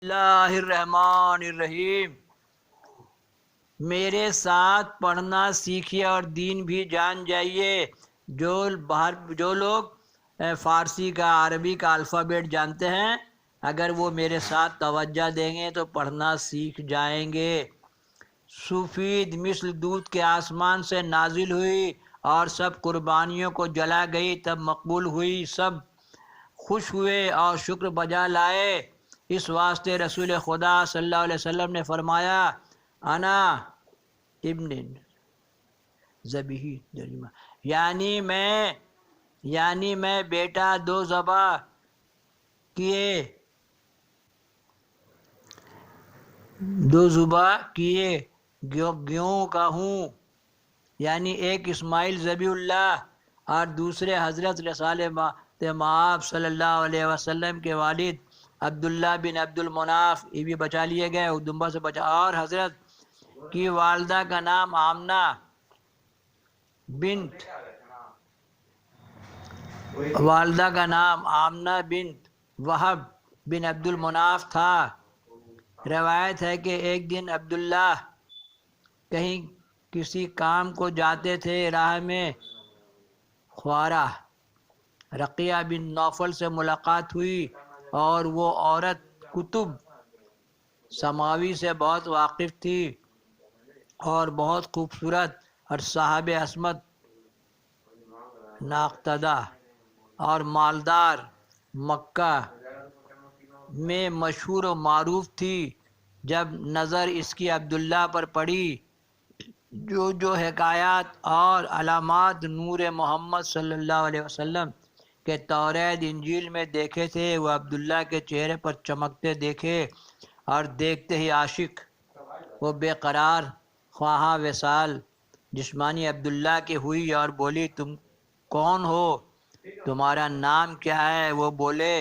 اللہ الرحمن الرحیم۔ میرے ساتھ پڑھنا سیکھیے اور دین بھی جان جائیے۔ جو لوگ فارسی کا عربی کا الفابیٹ جانتے ہیں، اگر وہ میرے ساتھ توجہ دیں گے تو پڑھنا سیکھ جائیں گے۔ سفید مثل دودھ کے آسمان سے نازل ہوئی اور سب قربانیوں کو جلا گئی، تب مقبول ہوئی، سب خوش ہوئے اور شکر بجا لائے۔ اس واسطے رسول خدا صلی اللہ علیہ وسلم نے فرمایا، انا ابن ذبیح جریمہ، یعنی میں بیٹا دو ذبح کیے گیوں کا ہوں، یعنی ایک اسماعیل ذبیح اللہ اور دوسرے حضرت رسول مآب صلی اللہ علیہ وسلم کے والد عبداللہ بن عبد المناف، یہ بھی بچا لیے گئے، دمبا سے بچا، اور حضرت کی والدہ کا نام آمنہ بنت وہب بن عبد المناف تھا۔ روایت ہے کہ ایک دن عبداللہ کہیں کسی کام کو جاتے تھے، راہ میں خوارہ رقیہ بن نوفل سے ملاقات ہوئی، اور وہ عورت کتب سماوی سے بہت واقف تھی اور بہت خوبصورت اور صاحب عصمت ناقدہ اور مالدار، مکہ میں مشہور و معروف تھی۔ جب نظر اس کی عبداللہ پر پڑی، جو حکایات اور علامات نور محمد صلی اللہ علیہ وسلم کے توریت انجیل میں دیکھے تھے، وہ عبداللہ کے چہرے پر چمکتے دیکھے، اور دیکھتے ہی عاشق وہ بے قرار خواہاں وصال جسمانی عبداللہ کی ہوئی اور بولی، تم کون ہو؟ تمہارا نام کیا ہے؟ وہ بولے،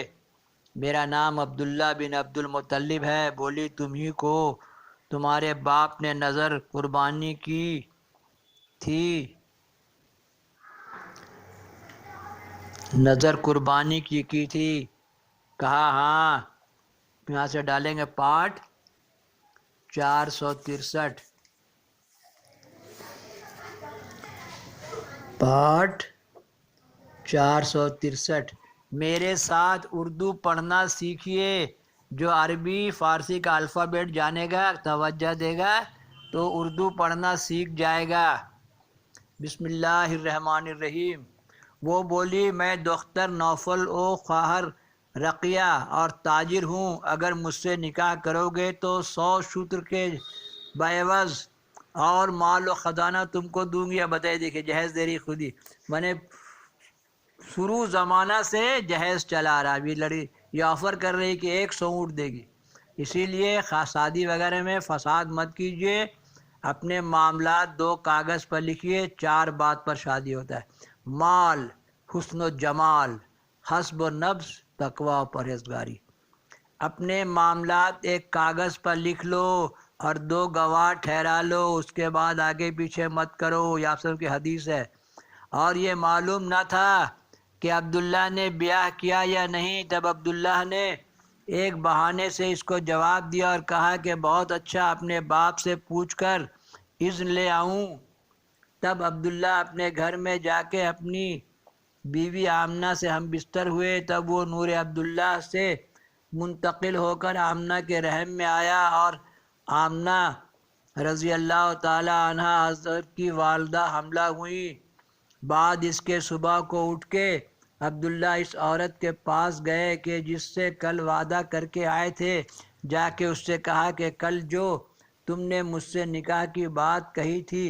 میرا نام عبداللہ بن عبد المطلب ہے۔ بولی، تم ہی کو تمہارے باپ نے نظر قربانی کی تھی؟ کہا ہاں۔ یہاں سے ڈالیں گے پارٹ 463۔ پارٹ 463۔ میرے ساتھ اردو پڑھنا سیکھیے۔ جو عربی فارسی کا الفابیٹ جانے گا، توجہ دے گا، تو اردو پڑھنا سیکھ جائے گا۔ بسم اللہ الرحمن الرحیم۔ وہ بولی، میں دختر نوفل و خواہر رقیہ اور تاجر ہوں، اگر مجھ سے نکاح کرو گے تو 100 شتر کے بعوض اور مال و خزانہ تم کو دوں گی۔ اب بتائیے، دیکھیے، جہیز دے رہی خودی، میں نے شروع زمانہ سے جہیز چلا رہا، ابھی لڑی یہ آفر کر رہی کہ 100 اونٹ دے گی۔ اسی لیے شادی وغیرہ میں فساد مت کیجیے، اپنے معاملات 2 کاغذ پر لکھیے۔ 4 بات پر شادی ہوتا ہے: مال، حسن و جمال، حسب و نفس، تقوی و پرہیزگاری۔ اپنے معاملات ایک کاغذ پر لکھ لو اور 2 گواہ ٹھہرا لو، اس کے بعد آگے پیچھے مت کرو، یہ آپ سب کی حدیث ہے۔ اور یہ معلوم نہ تھا کہ عبداللہ نے بیاہ کیا یا نہیں، تب عبداللہ نے ایک بہانے سے اس کو جواب دیا اور کہا کہ بہت اچھا، اپنے باپ سے پوچھ کر اذن لے آؤں۔ تب عبداللہ اپنے گھر میں جا کے اپنی بیوی آمنہ سے ہم بستر ہوئے۔ تب وہ نور عبداللہ سے منتقل ہو کر آمنہ کے رحم میں آیا، اور آمنہ رضی اللہ تعالی عنہ حضرت کی والدہ حاملہ ہوئی۔ بعد اس کے صبح کو اٹھ کے عبداللہ اس عورت کے پاس گئے کہ جس سے کل وعدہ کر کے آئے تھے، جا کے اس سے کہا کہ کل جو تم نے مجھ سے نکاح کی بات کہی تھی،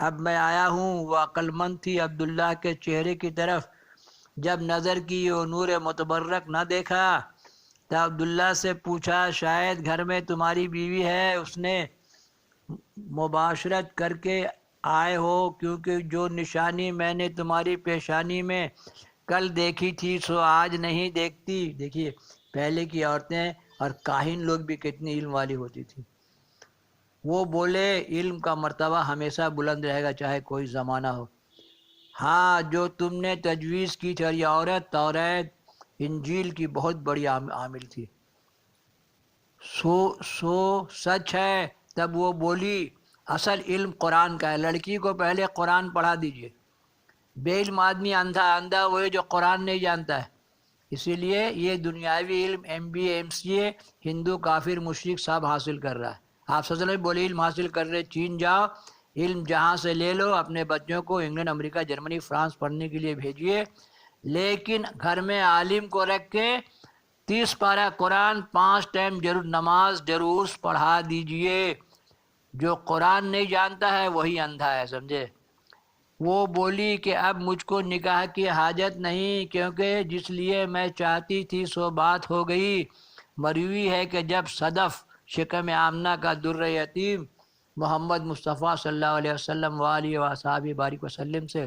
اب میں آیا ہوں۔ وہ عقل مند تھی، عبداللہ کے چہرے کی طرف جب نظر کی، وہ نور متبرک نہ دیکھا۔ تو عبداللہ سے پوچھا، شاید گھر میں تمہاری بیوی ہے، اس نے مباشرت کر کے آئے ہو، کیونکہ جو نشانی میں نے تمہاری پیشانی میں کل دیکھی تھی سو آج نہیں دیکھتی۔ دیکھیے، پہلے کی عورتیں اور کاہن لوگ بھی کتنی علم والی ہوتی تھی۔ وہ بولے، علم کا مرتبہ ہمیشہ بلند رہے گا، چاہے کوئی زمانہ ہو۔ ہاں، جو تم نے تجویز کی تھی، اور یہ عورت توریت انجیل کی بہت بڑی عامل تھی، سو سچ ہے۔ تب وہ بولی اصل علم قرآن کا ہے، لڑکی کو پہلے قرآن پڑھا دیجئے۔ بے علم آدمی اندھا وہی جو قرآن نہیں جانتا ہے۔ اسی لیے یہ دنیاوی علم MBA MCA ہندو کافر مشرک سب حاصل کر رہا ہے۔ آپ صلی اللہ علیہ وسلم بولے علم حاصل کر رہے چین جاؤ، علم جہاں سے لے لو، اپنے بچوں کو انگلینڈ امریکہ جرمنی فرانس پڑھنے کے لیے بھیجیے، لیکن گھر میں عالم کو رکھ کے 30 پارہ قرآن 5 ٹائم ضرور نماز ضرور پڑھا دیجئے۔ جو قرآن نہیں جانتا ہے وہی اندھا ہے، سمجھے۔ وہ بولی کہ اب مجھ کو نکاح کی حاجت نہیں، کیونکہ جس لیے میں چاہتی تھی سو بات ہو گئی۔ مروی ہے کہ جب صدف شکم آمنہ کا در یتیم محمد مصطفیٰ صلی اللہ علیہ وسلم وآلہ وصحبہ بارک وسلم سے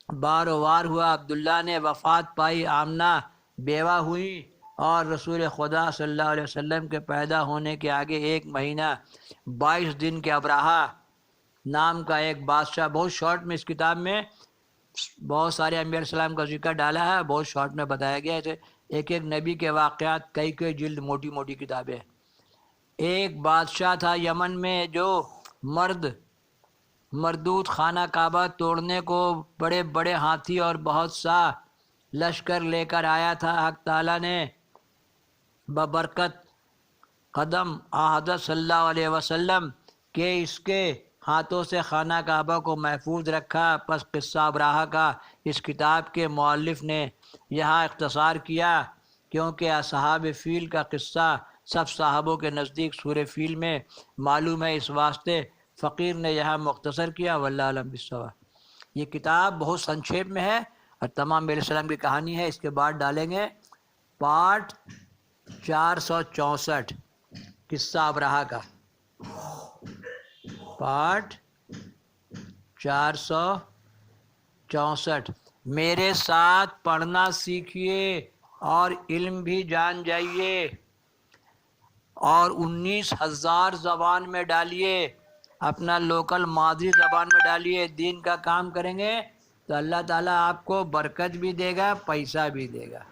بار و وار ہوا، عبداللہ نے وفات پائی، آمنہ بیوہ ہوئی، اور رسول خدا صلی اللہ علیہ وسلم کے پیدا ہونے کے آگے 1 مہینہ 22 دن کے ابراہہ نام کا ایک بادشاہ، بہت شارٹ میں اس کتاب میں بہت سارے انبیاء علیہ السلام کا ذکر ڈالا ہے، بہت شارٹ میں بتایا گیا ہے، ایک نبی کے واقعات کئی جلد موٹی موٹی کتابیں۔ ایک بادشاہ تھا یمن میں جو مردود خانہ کعبہ توڑنے کو بڑے بڑے ہاتھی اور بہت سا لشکر لے کر آیا تھا۔ حق تعالیٰ نے ببرکت قدم حضرت صلی اللہ علیہ وسلم کہ اس کے ہاتھوں سے خانہ کعبہ کو محفوظ رکھا۔ پس قصہ ابراہہ کا اس کتاب کے مؤلف نے یہاں اختصار کیا، کیونکہ اصحاب فیل کا قصہ سب صحابوں کے نزدیک سورہ فیل میں معلوم ہے، اس واسطے فقیر نے یہاں مختصر کیا۔ واللہ اعلم بالصواب۔ یہ کتاب بہت سنکھیپ میں ہے اور تمام علیہ السلام کی کہانی ہے۔ اس کے بعد ڈالیں گے پارٹ 464 قصہ ابراہہ کا، پارٹ 464۔ میرے ساتھ پڑھنا سیکھیے اور علم بھی جان جائیے، اور 19,000 زبان میں ڈالیے، اپنا لوکل مادری زبان میں ڈالیے۔ دین کا کام کریں گے تو اللہ تعالیٰ آپ کو برکت بھی دے گا، پیسہ بھی دے گا۔